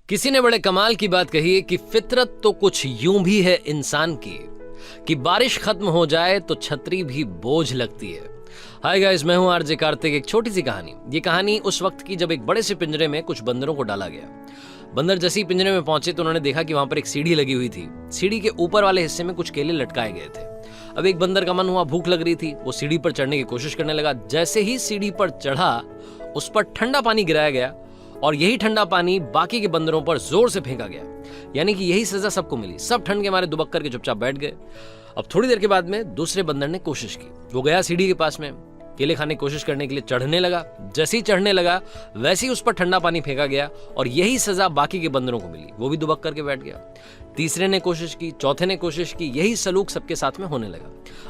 किसी ने बड़े कमाल की बात कही है कि फितरत तो कुछ यूं भी है इंसान की कि बारिश खत्म हो जाए तो छतरी भी बोझ लगती है। हाय गाइस, मैं हूं आरजे कार्तिक। एक छोटी सी कहानी। ये कहानी उस वक्त की जब एक बड़े से पिंजरे में कुछ बंदरों को डाला गया। बंदर जैसे ही पिंजरे में पहुंचे तो उन्होंने देखा कि वहां पर एक सीढ़ी लगी हुई थी। सीढ़ी के ऊपर वाले हिस्से में कुछ केले लटकाए गए थे। अब एक बंदर का मन हुआ, भूख लग रही थी। वो सीढ़ी पर चढ़ने की कोशिश करने लगा। जैसे ही सीढ़ी पर चढ़ा, उस पर ठंडा पानी गिराया गया और यही ठंडा पानी बाकी के बंदरों पर जोर से फेंका गया। यानी कि यही सजा सबको मिली। सब ठंड के मारे दुबक करके चुपचाप बैठ गए। अब थोड़ी देर के बाद में दूसरे बंदर ने कोशिश की। वो गया सीढ़ी के पास में, केले खाने की कोशिश करने के लिए चढ़ने लगा। जैसे ही चढ़ने लगा वैसे ही उस पर ठंडा पानी फेंका गया और यही सजा बाकी के बंदरों को मिली। वो भी दुबक करके बैठ गया। तीसरे ने कोशिश की, चौथे ने कोशिश की। यही सलूक सबके साथ में होने लगा।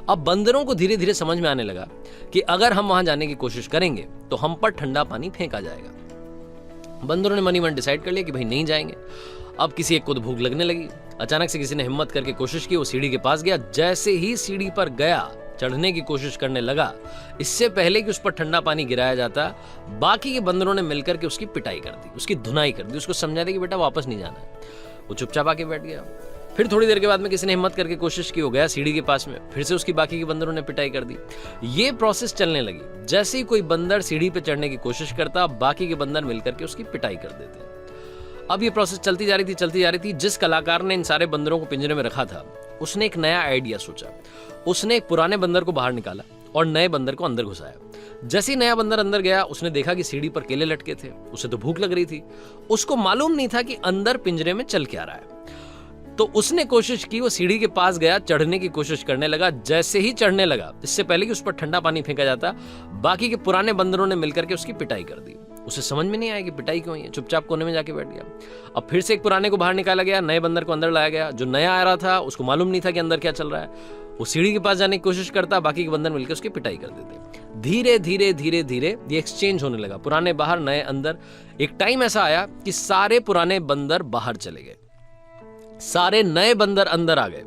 अब बंदरों को धीरे धीरे समझ में आने लगा कि अगर हम वहां जाने की कोशिश करेंगे तो हम पर ठंडा पानी फेंका जाएगा। बंदरों ने मनी मन डिसाइड कर लिया कि भाई नहीं जाएंगे। अब किसी एक को तो भूख लगने लगी। अचानक से किसी ने हिम्मत करके कोशिश की। वो सीढ़ी के पास गया। जैसे ही सीढ़ी पर गया, चढ़ने की कोशिश करने लगा, इससे पहले कि उस पर ठंडा पानी गिराया जाता, बाकी के बंदरों ने मिलकर के उसकी पिटाई कर दी, उसकी धुनाई कर दी, उसको समझा दिया कि बेटा वापस नहीं जाना है। वो चुपचाप आके बैठ गया। फिर थोड़ी देर के बाद में किसी ने हिम्मत करके कोशिश की। हो गया सीढ़ी के पास में, फिर से उसकी बाकी के बंदरों ने पिटाई कर दी। ये प्रोसेस चलने लगी। जैसे ही कोई बंदर सीढ़ी पे चढ़ने की कोशिश करता, बाकी के बंदर मिलकर के उसकी पिटाई कर देते। अब ये प्रोसेस चलती जा रही थी। जिस कलाकार ने इन सारे बंदरों को पिंजरे में रखा था, उसने एक नया आइडिया सोचा। उसने एक पुराने बंदर को बाहर निकाला और नए बंदर को अंदर घुसाया। जैसे ही नया बंदर अंदर गया, उसने देखा कि सीढ़ी पर केले लटके थे। उसे तो भूख लग रही थी। उसको मालूम नहीं था कि अंदर पिंजरे में चल क्या रहा है। तो उसने कोशिश की। वो सीढ़ी के पास गया, चढ़ने की कोशिश करने लगा। जैसे ही चढ़ने लगा, इससे पहले कि उस पर ठंडा पानी फेंका जाता, बाकी के पुराने बंदरों ने मिलकर के उसकी पिटाई कर दी। उसे समझ में नहीं आया कि पिटाई क्यों है। चुपचाप कोने में जाके बैठ गया। अब फिर से एक पुराने को बाहर निकाला गया, नए बंदर को अंदर लाया गया। जो नया आ रहा था उसको मालूम नहीं था कि अंदर क्या चल रहा है। वो सीढ़ी के पास जाने की कोशिश करता, बाकी के बंदर मिलकर उसकी पिटाई कर देते। धीरे धीरे ये एक्सचेंज होने लगा। पुराने बाहर, नए अंदर। एक टाइम ऐसा आया कि सारे पुराने बंदर बाहर चले गए, सारे नए बंदर अंदर आ गए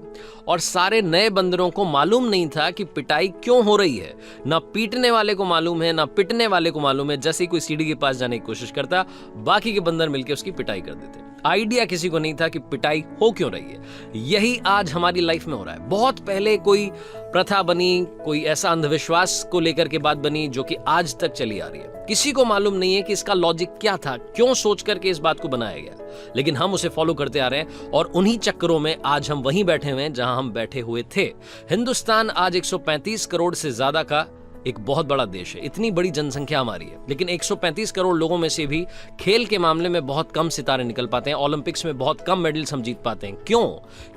और सारे नए बंदरों को मालूम नहीं था कि पिटाई क्यों हो रही है। ना पीटने वाले को मालूम है, ना पिटने वाले को मालूम है। जैसे ही कोई सीढ़ी के पास जाने की कोशिश करता, बाकी के बंदर मिलकर उसकी पिटाई कर देते। आइडिया किसी को नहीं था कि पिटाई हो क्यों रही है। यही आज हमारी लाइफ में हो रहा है। बहुत पहले कोई प्रथा बनी, कोई ऐसा अंधविश्वास को लेकर के बात बनी जो कि आज तक चली आ रही है। किसी को मालूम नहीं है कि इसका लॉजिक क्या था, क्यों सोच करके इस बात को बनाया गया, लेकिन हम उसे फॉलो करते आ रहे हैं और उन्हीं चक्करों में आज हम वहीं बैठे हुए हैं जहां हम बैठे हुए थे। हिंदुस्तान आज 135 करोड़ से ज्यादा का एक बहुत बड़ा देश है। इतनी बड़ी जनसंख्या हमारी है, लेकिन 135 करोड़ लोगों में से भी खेल के मामले में बहुत कम सितारे निकल पाते हैं। ओलंपिक्स में बहुत कम मेडल्स हम जीत पाते हैं। क्यों?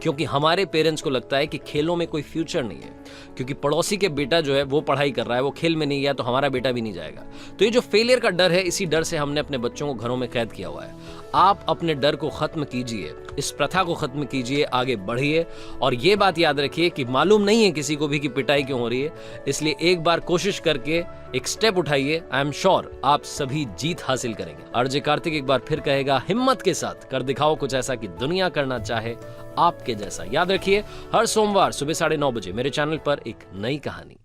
क्योंकि हमारे पेरेंट्स को लगता है कि खेलों में कोई फ्यूचर नहीं है, क्योंकि पड़ोसी के बेटा जो है वो पढ़ाई कर रहा है, वो खेल में नहीं गया तो हमारा बेटा भी नहीं जाएगा। तो ये जो फेलियर का डर है, इसी डर से हमने अपने बच्चों को घरों में कैद किया हुआ है। आप अपने डर को खत्म कीजिए, इस प्रथा को खत्म कीजिए, आगे बढ़िए और ये बात याद रखिए कि मालूम नहीं है किसी को भी कि पिटाई क्यों हो रही है। इसलिए एक बार कोशिश करके एक स्टेप उठाइए। आई एम श्योर आप सभी जीत हासिल करेंगे। आरजे कार्तिक एक बार फिर कहेगा, हिम्मत के साथ कर दिखाओ कुछ ऐसा कि दुनिया करना चाहे आपके जैसा। याद रखिए, हर सोमवार सुबह 9:30 बजे मेरे चैनल पर एक नई कहानी।